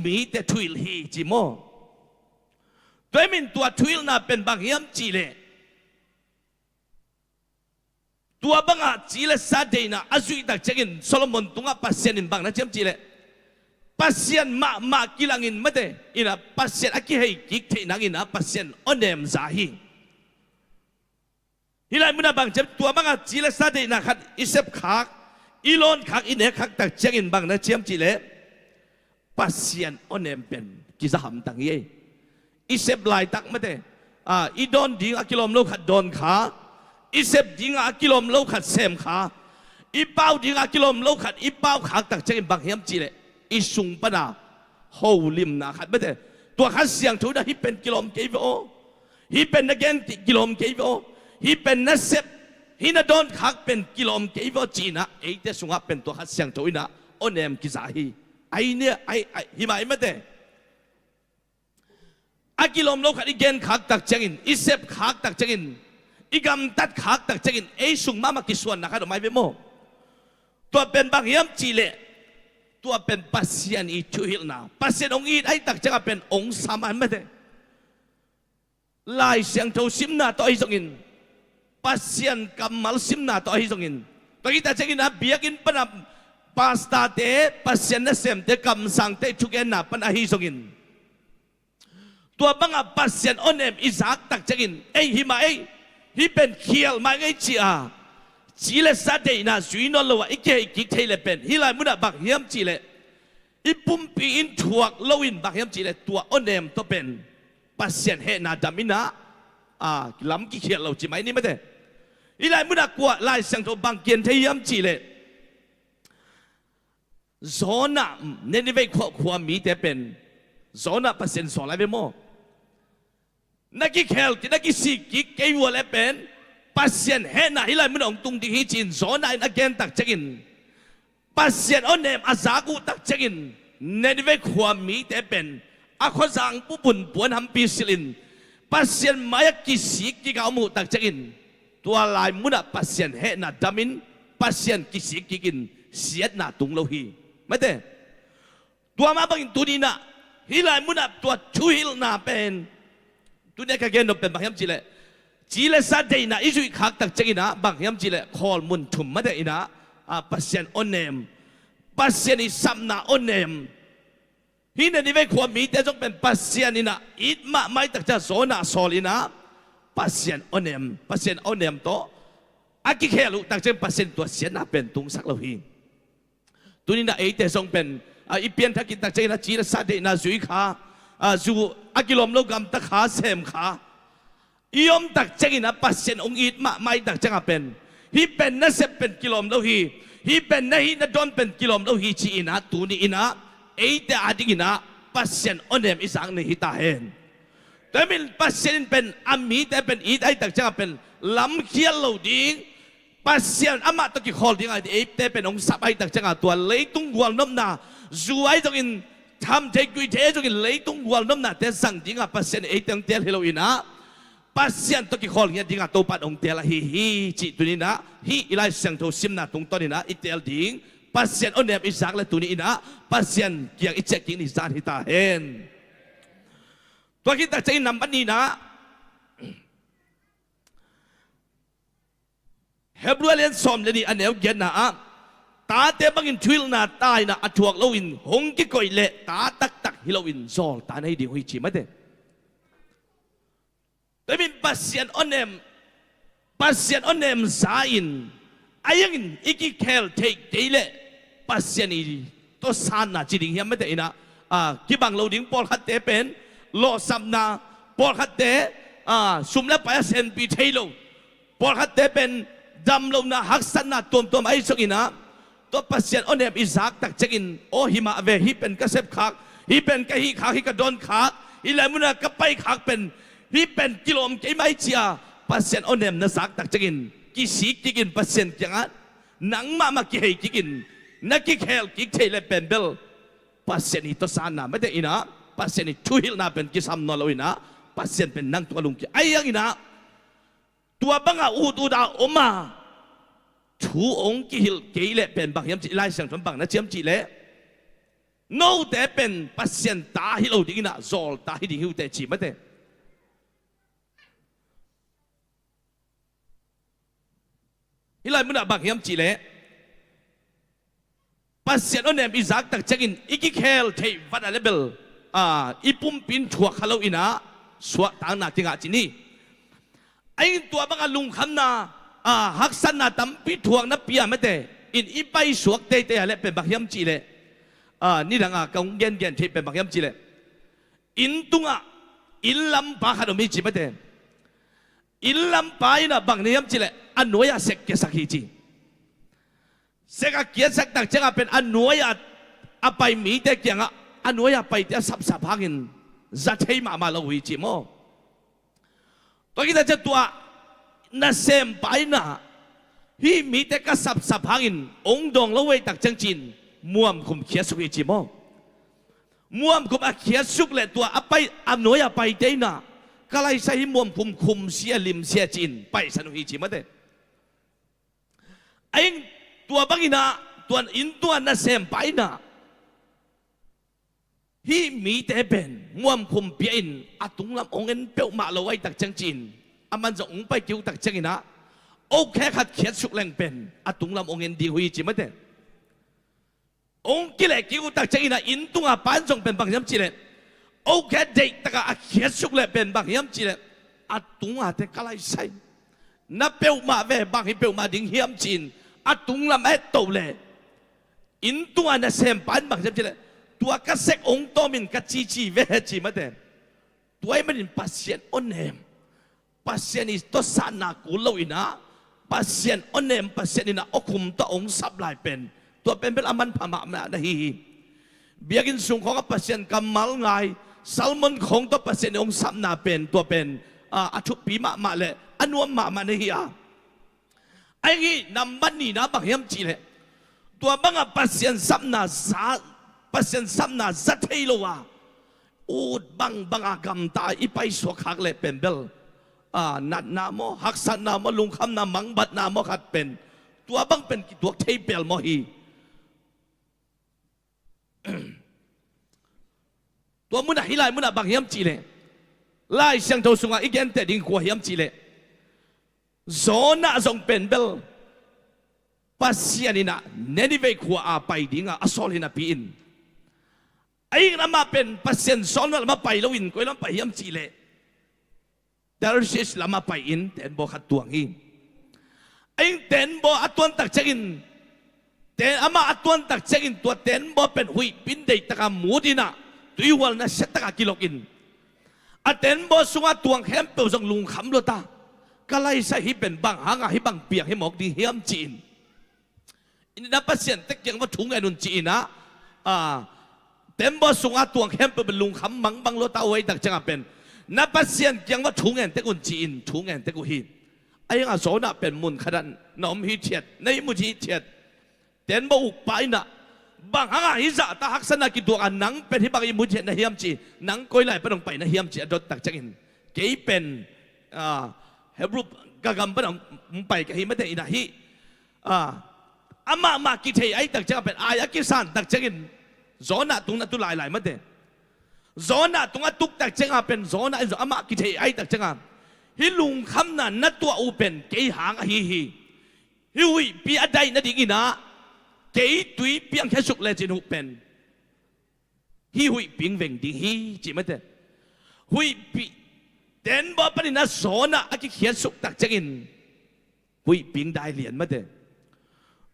มีแต่ทุยลฮีจีโมตัวมินตัวทุยลนาเป็นบางฮิมจีเลตัวบางอาจีเลสาเดนะอาจุยตักเจกินโซโลมอนตุงาปัสยานินบางนาเชมจีเลpasien mak kilangin mate ina pasien aki hei kik the nangina pasien onem zahi hilai muna bang jam tua banga chile sade na khat isep khak ilon khak ine khak tak chengin bang na chem chile pasien onem pen kisa ham tang ye isep lai tak mate idon ding akilom lo khat don kha isep ding akilom lo khat sem kha ipau ding akilom lo khat ipau khak tak chengin bang hem chileอิสุงปนาโฮลิมนาขัดไม่ได้ตัวขัดเสียงถูได้ฮิเป็นกิโลมเกวโอฮิเป็นนักเกนกิโลมเกวโอฮิเป็นนักเซฟฮินาดอนขักเป็นกิโลมเกวโอจีนะไอเดสุงะเป็นตัวขัดเสียงถูนะโอเนมกิซาฮีไอเนี่ยไอฮิมาไม่ได้อากิโลมโลขัดอีเกนขักตักเจงินอิเซฟขักตักเจงินอีกำตัดขักตักเจงินไอสุงมามากิส่วนนะครับไม่เป็นโมตัวเป็นบางยามจีเลตัวเป็นปัสยานีชูฮิลนาปัสยานองอีไอตักจะเป็นองสามันไม่ได้ลายเสียงเท่าซิมนาต่อให้ส่งอินปัสยานกำมัลซิมนาต่อให้ส่งอินตัวนี้แต่จะกินนะเบียกินปนับปาสตาเตปัสยานนั่นเสียมเตกำสังเตชุกเอ็นนาปนให้ส่งอินตัวบังอับปัสยานออนเอมอิสากตักจะกินไอฮิมาไอฮิเป็นเขียวมาไอจีอาจีเลสาเดน่าจุยนอลว่าอีกแค่อีกเทเลเป็นฮิลายมุดบักเฮียมจีเลอีปุ่มปีอินถวกโลวินบักเฮียมจีเลตัวอเนมตัวเป็นปัสเซียนเฮนาดามินะลำกี่เขียนเราจีไหมนี่ไม่ได้ฮิลายมุดกว่าลายเสียงตัวบังเกียนเทียมจีเลโซน่าเนนิเวกความมีแต่เป็นโซน่าปัสเซียนสอนอะไรไปโมนักกี่เขลที่นักกี่สิกิเกยวัวและเป็นpasien hena hilai mun ong tung ding hi chin zona in again tak chekin pasien onem azaku tak chekin nenive khwam mi te pen a khozang pu bun puan ham pi silin pasien maya ki sik ki ga mu tak chekin tua lai mun a pasien hena damin pasien ki sik ki kin siat na tung lo hi mate tua ma bang tu ni na hilai mun a tua chu hil na pen tu ne ka gen no pen bang ham chile จีเลสัตเดนะอิจุยขักตักเจกินะบางยามจีเลคอลมุนถุมมาเดนะปัสเซียนออนเนมปัสเซียนอิสัมนาออนเนมฮินันนี่เวความมีแต่จงเป็นปัสเซียนนี่นะอิดมาไม่ตักจะโซนาโซลินะปัสเซียนออนเนมปัสเซียนออนเนมโตอากิเคลุตักเจงปัสเซียนตัวเสียนะเป็นตุงสักเราฮีตัวนี้นะแต่จงเป็นอีเปียนทักกินตักเจนะจีเลสัตเดนะจุยขาจูอากิลมโลกรรมตะขาเซมขายอมตักเจกินะปัสเซนองอิดมาไม่ตักเจงเป็นฮีเป็นนั่นเสเป็นกิโลมแล้วฮีเป็นนั่นฮีนั่นโดนเป็นกิโลมแล้วฮีชีนะตูนี่อินะแต่อาดิกินะปัสเซนออนเดมอิสังนี่ฮิตาเห็นแต่เป็นปัสเซนเป็นอามีแต่เป็นอีดไอตักเจงเป็นลำเขียนเหล่าดิ้งปัสเซนอามาตะกี้ขอดิ้งไอแต่เป็นองสับไอตักเจงตัวเลี้ยตุ้งวัวน้ำหน้าจูไอตรงอินทำเทกุยเทตรงอินเลี้ยตุ้งวัวน้ำหน้าแต่สั่งดิ้งปัสเซนตังเตียเฮโลอินะpasien to ki khol nya dinga to pat ong tela hi chi tuni na hi ilai sang tho sim na tung to ni na itel ding pasien onem isak la tuni na pasien kiang ichek king ni san hita hen to kita chai nam ban ni na hebrualian som le ni anel gen na ta te bangin twil na tai na athuak lowin hong ki koi le ta tak tak hilowin zol ta nei ding hui chi ma deแต่เป็นปัสเซียนออนเนมสาอินไอ้ยังอีกแค่เทคเดลปัสเซียนอีตัวสานน่ะจริงๆยังไม่ได้นะที่บางเราดิ้งปอลคัดเตเป็นโลซัมนาปอลคัดเตซุ่มแล้วไปเซนปีเทโลปอลคัดเตเป็นดำเรานะฮักสันนะตัวไอ้สกินะตัวปัสเซียนออนเนมอิซักตักเจกินโอหิมาเวฮิเป็นกระเซบคักฮิเป็นกะฮิคักฮิกระดอนคักฮิเลมุนะกระไปคักเป็นฮีเป็นกิโลมกี่ไม่เชียปัสเซนออนเนมนัสักตักจะกินกี่สีกินปัสเซนจังอ่ะหนังมากี่ให้กินนักกี่เฮลกี่เทเลเป็นเบลปัสเซนฮิตสานนะไม่ได้อินะปัสเซนฮิทุฮิลนาเป็นกิซัมนอลอินะปัสเซนเป็นนังตัวลุงกี่ไอ้ยังอินะตัวบังอาอูตูดาออกมาชูองกี่ฮิลกี่เลเป็นบางยามจีไล่เสียงทำบางนะเจียมจีเลโน้แต่เป็นปัสเซนตาฮิลดิ้งนะโซลตาฮิดิ้งฮิวแต่จีไม่ได้ฮิลายมุนบางยามจีเลปัสเซียนอเนมอิซักตักเจกินอีกิเคลเทวัดอะไรเบลอีปุ่มปินชัวขลุ่ยนะสวะต่างนาจิงอาจินีไอ้ตัวบางลุงคำนาฮักสันนาตั้มปิทวงนับเปียไม่เตอินอีไปสวกเตะอะไรเป็นบางยามจีเลนี่ดังกงเย็นที่เป็นบางยามจีเลอินตุงอินลำปาขนมมีจีไม่เตอินลำปายนะบางยามจีเลอันโนยาเสกเกสักฮีจีเสกเกียสักตักเจ้าเป็นอันโนยาอไปมีแต่เกียงอันโนยาไปแต่สับพักินจัดให้มาเราฮีจีโมตัวกิจจะตัวน่าเซมไปนะฮีมีแต่ก็สับพักินองดงเราเวตักจังจินม่วมคุมเขียสุกฮีจีโมม่วมคุมเขียสุกเลยตัวอไปอันโนยาไปได้นะก็เลยใช้ม่วมคุมเสียลิมเสียจินไปสนุกฮีจีมาเด้ไอ้ตัวบางอินะตัวอินตัวน่าเซมไปนะฮีมีแต่เป็นม่วมคุมเปียนอาตุงลำองเงินเปียวมาเราไว้ตักจังจินอามันจะองไปกิ้วตักจังอินะโอเคขัดเขียนสุกแรงเป็นอาตุงลำองเงินดีฮีจีมาเด้องกิเลกิ้วตักจังอินะอินตัวปานจงเป็นบางยามจีเลโอเคเด็กตะกะเขียนสุกเลยเป็นบางยามจีเลอาตุงอาเตกะไลใส่นับเปียวมาเวบางให้เปียวมาดิ้งเฮียมจีนอาตุงลำเอตโตเลยอินตัวน่ะเซมปันบางยามจีเลตัวกระเซกองโตมินกะจีเวจีมาเดนตัวไอ้มันปัสเซียนออนเนมปัสเซียนอิสโตสานากูโลอินะปัสเซียนออนเนมปัสเซียนอินะอคุมตะองสับลายเป็นตัวเป็นอามันพม่านะฮีเบียกินสูงของปัสเซียนกำมัลไงซัลมอนของตัวปัสเซียนองสับนาเป็นตัวเป็นอาชุปีมาเลยอันวมมาเนี่ยไอ้งี้นำบันนี่นะบางยามจีเลยตัวบางปัสเซียนสับนาปัสเซียนสับนาจัดให้โลวะอูดบางกำตาอีไปสวกหักเลยเป็นเบลนัดนาโมหักสันนาโมลุงคำนามังบัดนาโมขัดเป็นตัวบางเป็นตัวเทเปลโมฮีตัวมุนหิลายมุนบางยามจีเลยไล่เสียงโทสุงอีกแกนแต่ดิ้งขวายามจีเลย zona zong pen bel pasianina nenive khua a pai dinga asolina piin ai na ma pen pasien zona ma pai loin ko lam pai yam chile darsis lama pai in ten bo khat tuang hi ai ten bo atuan tak chegin ten ama atuan tak chegin tua ten bo pen hui pin dei taka mudina tuiwal na setaka kilokin aten bo sunga tuang hem pe jong lung kham lo ta kalai sa hi pen bang hanga hi bang piang hi mok di hiam chin in na pasien tek yang wa thung anun chi na ten bo sunga tuang hem pe lung kham mang bang lo ta oi tak changa pen na pasien yang wa thung en tek un chi in thung en tek u hi ai nga so na pen mun khadan nom hi chet nei mu chi chet ten bo uk pai na bang hanga hiza ta haksana ki duan nang pen hi bang imu na hiam chi nang koi lai panong pai na hiam chi adot tak changin kei pen hebru gagam panong pai ka hi mate ina hi ama ma ki thei ai tak chang pen aya ki san tak changin zona tung na tu lai lai mate zona tung atuk tak chang pen zona ama ki thei ai tak chang hi lung kham na na tua u pen kei hang hi hui pi adai na ding ina kỹ túy biang khé sục lên trên hụt pen hi hui biang veng đi hi chỉ mất thế hui bị đến bao bên na số na cái khé sục đặc chất in hui biang đại liền mất thế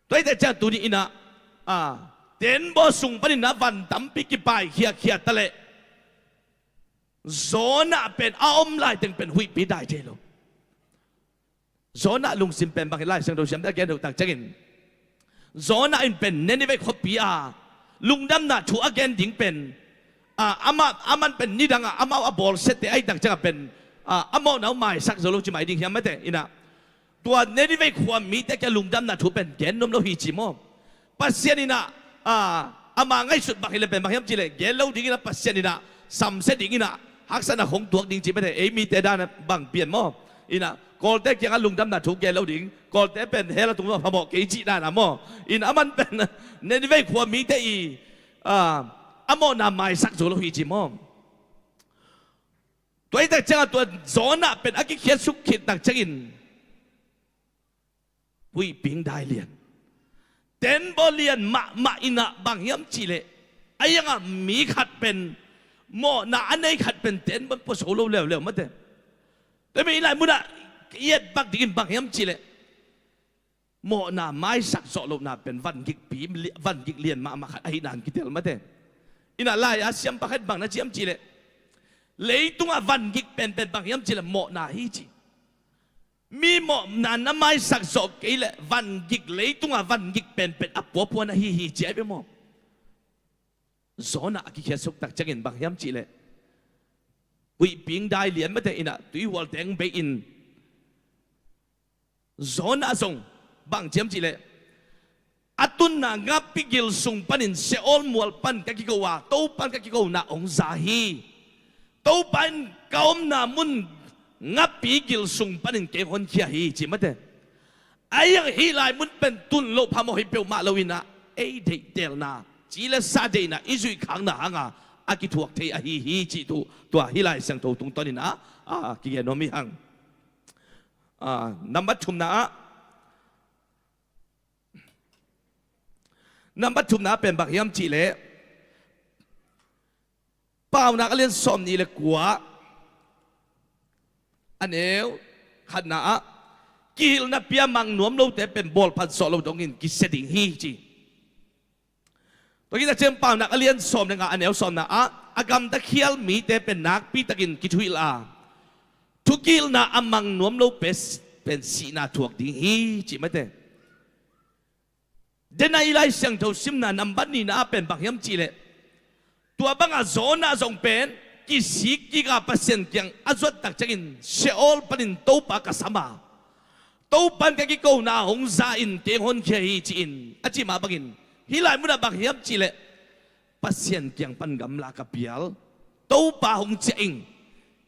tôi thấy chắc tụi đi na đến bao sung bên na van tắm bị cái bài khé ta lệ số na pen lại từng pen hui bị đại thế luôn số na lung sim pen bằng cái lại sang đầu xem đã kiến được đặc chất in zona in pen nenive khopia lungdam na thu again ding pen aman pen ni danga ama ball set te ai tak changa pen amo nau mai sak zolo chi mai ding hiam mate ina tua nenive khwa mi te ka lungdam na thu pen gen nom lo hi chi mo pasien ina ama ngai sut bak hele pen bak hiam chi le gen lo ding ina pasien ina sam se ding ina haksana khong tuak ding chi mate e mi te da na bang pian mo ina kol te kyang lungdam na thu gen lo ding kol te pen hela tung pha mo ke chi na na mo in aman pen ne ve khwa mi te I amo na mai sak zo lo hi chi mo toi ta chang to zona pen aki khia suk khit tak changin hui ping dai lian ten bolian ma ina bang yam chi le ayanga mi khat pen mo na anei khat pen ten ban po so lo lew ma te te mi lai mu na yet bak digin bang yam chi le mo na mai sak so lo na pen van gik pi van gik lian ma khat ai dan ki tel ma te ina lai a siam pakhat bang na chiam chi le leitung a van gik pen bang yam chi le mo na hi chi mi mo na mai sak so ke le van gik leitung a van gik pen apo na hi chi ai be mo zona ki khia suk tak changin bang yam chi le ui ping dai lian ma te ina tui wal teng be in zona zong bang chiam chi le atun na ngap pigil sung panin se ol mual pan ka ki ko wa to pan ka ki ko na ong zahi to pan kaom na mun ngap pigil sung panin ke hon khia hi chi ma te ayang hi lai mun pen tun lo pha mo hi pe ma lo ina ei de tel na chi le sa de na izui khang na hanga aki thuak thei a hi chi tu tua hi lai sang to tung tonin ki ge no mi hang number thum na number thum na pen bak yam chi le pau na ka len som ni le kwa aneu khat na kil na pia mang nuam lo te pen bol phan so lo dong in ki setting hi chiตัวนี้จะเชื่อมเปล่านักเรียนสอบนะอันเอวสอบนะอากรรมตะเคียลมีแต่เป็นนักปีตะกินกิทุยลาทุกิลนะอามังนวมโลเปสเป็นสีนาถวกดิ้งฮีจิไม่แต่เดนายไลเสียงเท่าซิมนะนำบันนี่นะเป็นบางยามจีเลยตัวบางอาโซน่าส่งเป็นกิสิกิกาพัศน์ยังอาจวัดตักจักินเชอลปนินโตปากสมาโตปันกิโกนาหงซาอินเกฮอนเคฮีจีอินอาจิมาบักินฮิลายมุดบางยามจีเลพัศน์ยังปันกำลากระเปียลโตปาหงเจิง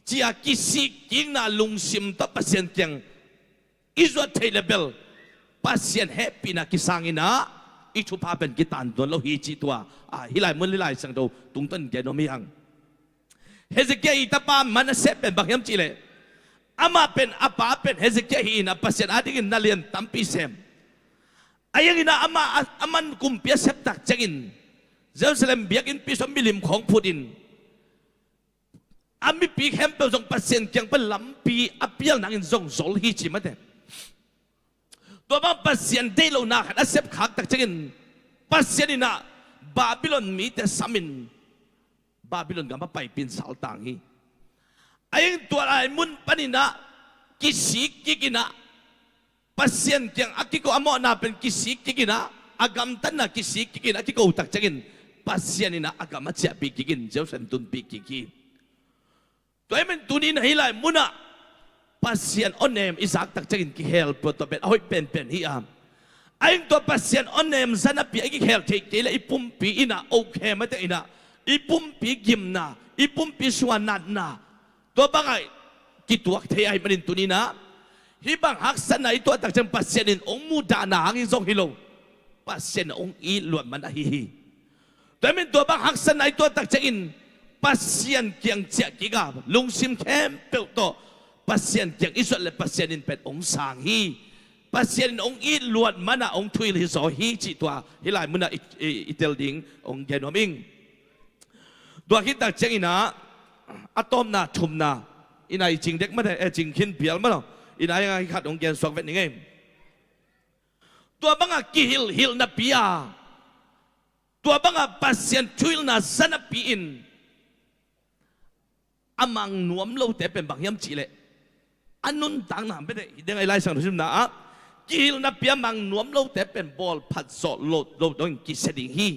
จีอากิสิกิงนาลุงซิมตับพัศน์ยังอิจวัดเทเลเบลพัศน์แฮปปี้นะกิสังอินะอิชุพาเป็นกิตันตัวเราฮีจีตัวฮิลายมุดฮิลายสังโตตุงต้นแกโนมีหังเฮเซเกียอิตาปามันเซเป็นบางยามจีเล อามาเป็นอาปาเป็นเฮซิเกียฮีนะปัสเซียนอาดิกินนาเลียนตัมปีเซมอายังอินะอามันกุมเปียเซปตักจังอินเยรูซาเล็มเบียกินปีสมบิลิมของพูดินอามีปีแคมเปลจงปัสเซียนยังเป็นลำปีอาเปียลนังอินจงโซลฮีจิมาเดตัวบางปัสเซียนได้โลนาขัดอาเซปขักตักจังอินปัสเซียนนะบาบิลอนมีแต่สามินบาบิลอนก็มาไปเป็นสาวต่างฮีไอ้ตัวไอ้มุนปนินะกิสิกิกินะปัสเซียนยังอากิโกอโมนาเป็นกิสิกิกินะอากามตันนะกิสิกิกินะอากิโกอุตักจังอินปัสเซียนนะอากามาเจียปีกิกินเจ้าสันตุนปีกิกิตัวไอ้มันตุนินให้ไล่มุนะปัสเซียนออนเนมอิสักตักจังอินกิเฮลปตัวเป็นเอาให้เป็นฮิอามไอ้ตัวปัสเซียนออนเนมสันปีไอ้กิเฮลเทกเลยไอ้ปุ่มปีอินะโอเคไม่ได้อินะไอ้ปุ่มปีกิมนะไอ้ปุ่มปีสวานัดนะตัวบางไอ้กิตัวเทียไอ้มันตุนินะฮิบังฮักสันไอ้ตัวตักจังปัสเซียนองมูดานาหังอินซงฮิโลปัสเซียนองอีล้วนมันอะฮิแต่เป็นตัวบางฮักสันไอ้ตัวตักจังอินปัสเซียนเกียงเจียกิกาลุงซิมแคมเปิลโตปัสเซียนเกียงอิสุเลปัสเซียนเป็นองสางฮีปัสเซียนองอีล้วนมันอะองทุยลิโซฮีจิตัวฮิลายมันอะอิเตลดิงองเกนอมิงตัวคิดตักจังอินะอะตอมนาชุมนาอินายจริงเด็กไม่ได้จริงขินเปียลมั้งอินายยังขัดองเกนสองเวทนี่ไงตัวบังอากิฮิลนับปียตัวบังอาปัสเซียนช่วยนาสันปีอินอามังนวมโลแต่เป็นบางยามจีเลอันนุนต่างน้ำไม่ได้เดี๋ยวไอ้ไล่สั่งทุกนะกิฮิลนับปียมังนวมโลแต่เป็นบอลพัดสอดโลโดนกิเสดิงฮี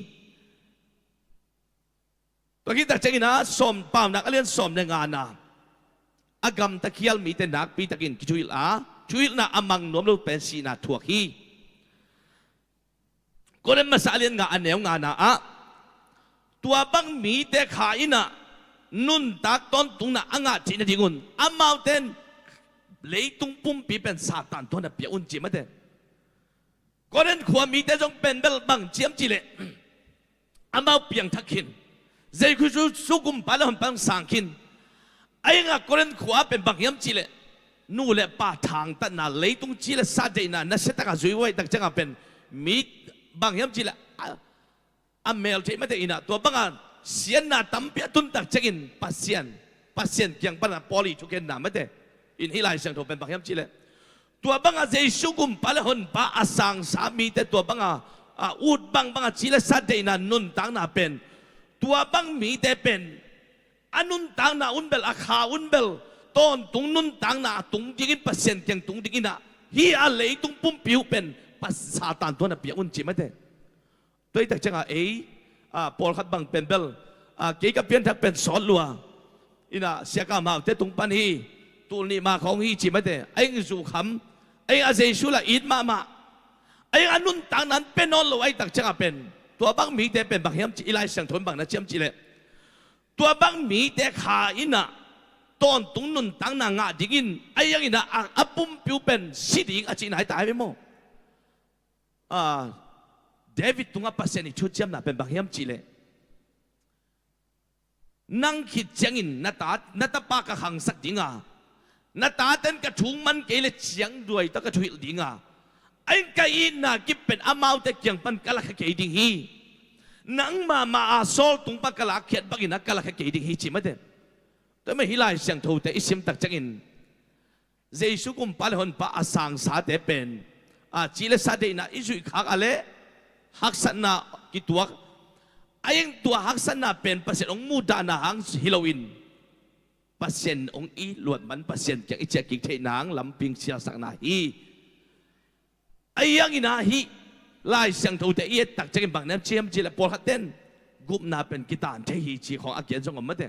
ตัวคิดแต่เจงินะสมปามนักเรียนสมในงานนะอากรรมตะเคียลมีแต่นักปีตะกินช่วยนะอามังนวมโลเป็นสีนาถั่วฮีก็เรื่องมาสาเลียนงานแนวงานนะตัวบังมีแต่ขายนะนุนตักต้นตุงนะอ่างจีนที่งุนอามาเต้นเลยตุงปุ่มปีเป็นซาตานตัวนั้นเปียอุ่นจีมาเต้ก็เรื่องขวามีแต่จงเป็นเบลบังเจียมจีเลอามาเปียงทักขินใจคือสุกุมปาแล้วบังสังขินไอ้งาก็เรื่องขวาเป็นบังยามจีเลนู่นแหละป่าทางตันน่ะเลยตุงจีเลซาเจน่ะนั่นเสตากาจุยไว้ตักจังเป็นมีบางยามจีละอเมลเจไม่ได้อินะตัวบางอันเสียนนาตั้มเปียตุนตักจังอินปัสเซียนยังปัญหาพอลีชุกเกนนาไม่ได้อินฮิไลเสียงโทเป็นบางยามจีละตัวบางอันใจสุกุมปาละหนปาอาสังสามีแต่ตัวบางอันอูดบางอันจีละสัตย์นานุนต่างนาเป็นตัวบางมีแต่เป็นอนุนต่างนาอุนเบลอาคาอุนเบลต้นตุงนุนต่างนาตุงจิกินปัสเซียนยังตุงจิกินนะฮีอะไรตุงปุ่มผิวเป็นปัสสาตานตัวนั้นเปียอุ่นจีไม่ได้ตัวแต่จังปอลขัดบังเป็นเบลเกี่ยวกับเพียนทักเป็นสอนลัวอินะเสียกามาเตตุงปันฮีตัวนี้มาของฮีจีไม่ได้ไอ้สุขำไอ้อาเซชุละอิดมาไอ้อนุนต่างนั้นเป็นนอนลัวไอ้ตักจังเป็นตัวบังมีแต่เป็นบังเฮียมจีไลเสียงทนบังนะเจียมจีเลยตัวบังมีแต่ขาอินะตอนตุงนุนต่างนางาดิกินไอ้ยังอินะอับปุ่มผิวเป็นสิดิงอาจีนหายตายไปมั้งเดวิดตุงปัสเซนิชุดเจียมน่ะเป็นบางยามจีเลนั่งคิดเจียงอินนัตปากะหังสักดิงนัตเต้นกระชุงมันเกลเจียงด้วยตะกระชุยดิงไอ้กอินน่ะกิเป็นอามาวแต่เกียงปันกะละขะเกดิงฮีนังมาอาโซลตุงปากะละเขียนบักินักกะละขะเกดิงฮีจีมาเดแต่ไม่ฮิลายเสียงทูแต่อิสิมตักเจียงอินเจสุกุมปาเลหนปาอาสังสาเตเป็นจีเลสาเดน่ะอิสุขากอะไรฮักษณะกิตัวไอ้ยังตัวฮักษณะเป็นเปอร์เซ็นต์องมูดานาหังฮิโลวินเปอร์เซ็นต์องอีล้วนมันเปอร์เซ็นต์จากอิจฉากิเทนางลำพิงเสียสักนาฮีไอ้ยังอินาฮีไล่เสียงทูแต่เอียตักจะกินบางน้ำเชี่ยมจีละปอลฮัตเต้นกุมนาเป็นกีตาร์เทฮีจีของอาเกียนจงอมเต้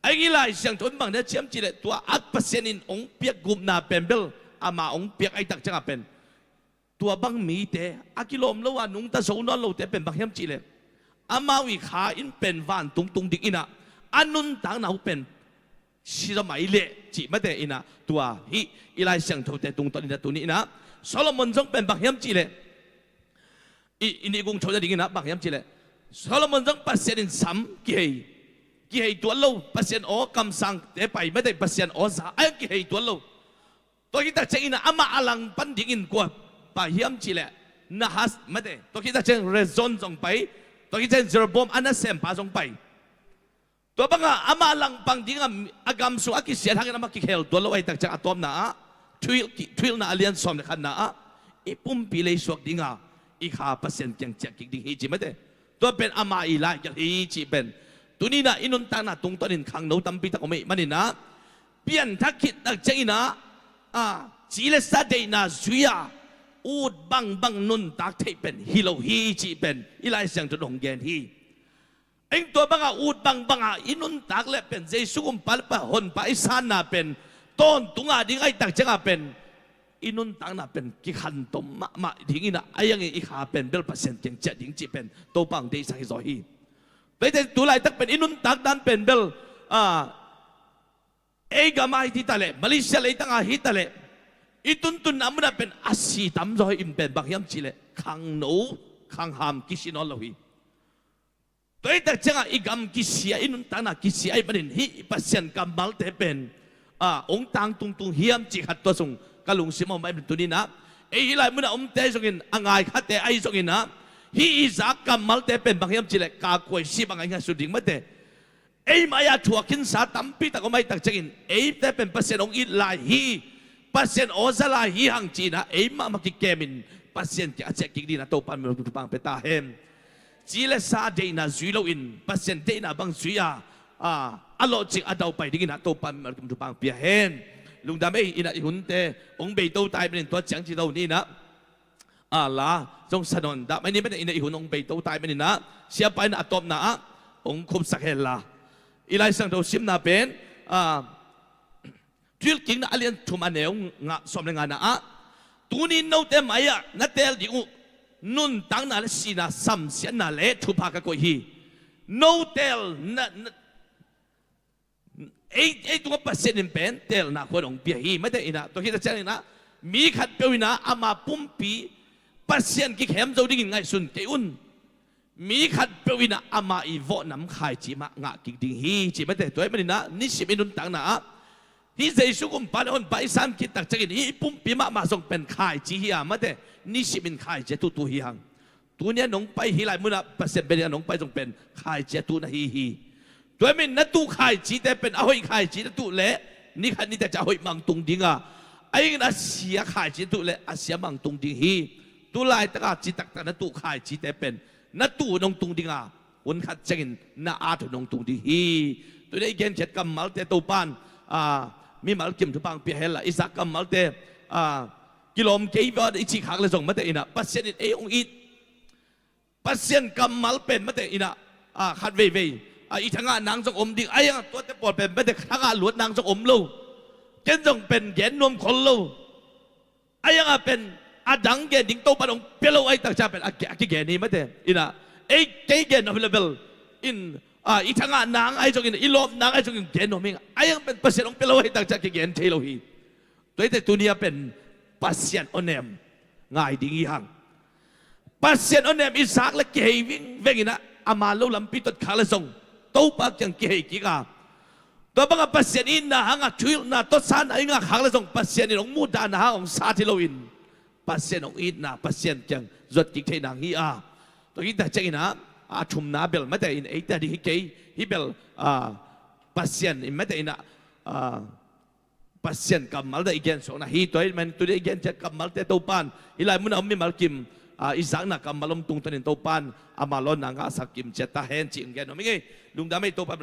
ไอ้ยี่ไล่เสียงทูบางน้ำเชี่ยมจีละตัวอักเปอร์เซ็นต์องเปียกกุมนาเป็นเบลอามาองเปียกไอ้ตักจะเป็นตัวบังมีแต่อากิโลมแล้วว่านุ่งตาโซนอนเราแต่เป็นบางยามจีเลยอามาวิขาอินเป็นวันตุงดิกินะอันนุนต่างนาเป็นชิลาไม่เละจีไม่แต่อินะตัวฮีอีไลเสียงทูแต่ตุงตอนนี้ตัวนี้นะโซโลมอนจงเป็นบางยามจีเลยอินี่กุงโชว์จะดิกินะบางยามจีเลยโซโลมอนจงปัสเซนินซ้ำกี่ กี่ให้ตัวเราเปอร์เซ็นต์โอกำสังเตไปไม่ได้เปอร์เซ็นต์โอสาไอ้กี่ให้ตัวเราตัวkita cakap ina ama alang pandingin ko pa hiam chile na has mate to kita cakap rezon jong pai to kita Jeroboam ana sem pa jong pai to banga ama alang pandingam agam su akisian hangin ama kikhel to lo ai tak cakap atom na twil na alian som na kan na ipum pilay suak dinga ikha percent yang cakik ding hiji mate to pen ama ila yang hiji pen tunina inunta na tungtonin khang no tampi ta ko mai manina pian thakit tak cakap ina chỉ là sa day na suya ud bang nun tak thay pen hilo hi chỉ pen ilai sang tu dong gen hi anh tua bang ud bang inun tak le pen Jesu kum pal pa hon pa isan na pen ton tunga ding ai tak changa pen inun tak na pen ki khan tom ma ding ina ayang i kha pen bel percent keng cha ding chi pen to bang dei sang zo hi bây giờ tu lại tak pen inun tak dan pen bel gamai ti tale Malaysia le tanga hi tale ituntun namuna pen asi tam zo im pen bakyam chile khang no khang ham kisino lohi toi ta changa igam kisia inun tana kisia ai banin hi pasien kamal te pen ong tang tung hiam chi khat to sung kalung simo mai tunina hilai muna te songin angai khate ai songin na hi izak kamal te pen bakyam chile ka koi si bangai nga suding mate maya thuakin sa tampi ta ko mai tak changin te pen pasien ong it lai hi pasien ozala hi hang china ma makikemin pasien ti achek ki na to pan mo pang peta hem chile sa de na zuilo in pasien de na bang suya alo chik adau pai ding na to pan mo pang pia hen lung dam ina hunte ong be to tai ben to chang chi do ni na la jong sanon da mai ni ben ina hun ong be to tai ben na sia pai na atom na ong khup sakhen la ilai sang do sim na pen twil king na alian thuma neong nga som le nga na tunin no te maya na tel di nun tang na le sina sam sian na le thu pa ka ko hi no tel na tu pa sen pen tel na ko dong bia hi ma te ina to kita chang na mi khat pe ina ama pumpi pasien ki khem zo ding ngai sun ke mi khat pe ina ama i vo nam khai chi ma nga ki ding hi chi ma te toy ma ni na ni sim inun tang na hi Jesu kum panahon pa isam ki tak changin hi pumpi ma song pen khai chi hi ma te ni simin khai je tu hi hang tu nia nong pai hi lai muna pasien be nong pai song pen khai je tu na hi toy min na tu khai chi te pen a hoi khai chi tu le ni khan ni te cha hoi mang tung dinga ai na sia khai chi tu le a sia mang tung ding hi tu lai ta chi tak ta na tu khai chi te pen na tu nong tung dinga un khat changin na a tu nong tung ding hi tu dei gen chet kam mal te to pan mi mal kim tu pang pi hela isak kam mal te kilom ke wa ichi khak le jong ma te ina pasien in ong it pasien kam mal pen ma te ina khat ve i thanga nang jong om ding aya to te por pen ma te thanga luat nang jong om lo ken jong pen gen nom khol lo aya pen adang gen ding to padong pelo ai tak cha pen aki gen ni ma te ina ke gen available in itanga nang ai jong in ilom nang ai jong in gen no ming ayang pen pasien ong pelo ai tak cha ki gen thelo hi toy te tunia pen pasien onem ngai ding i hang pasien onem isak la ke wing vengina ama lo lam pitot khala song to pa kyang ke ki ga to banga pasien in na hanga thuil na to san ai nga khala song pasien in ong mu da na ong sa thelo in pasien ong it na pasien kyang zot ki the nang hi to ki ta chengina chum na bel ma te in ei ta di ke hi bel pasien in ma te ina pasien kamal da igen so na hi toy man tu de igen chat kamal te to pan ilai mun am mi mal kim isang na kamalom tung tanin to pan amalon na nga sakim chat ta hen chi ngen no mi lung da mai to pan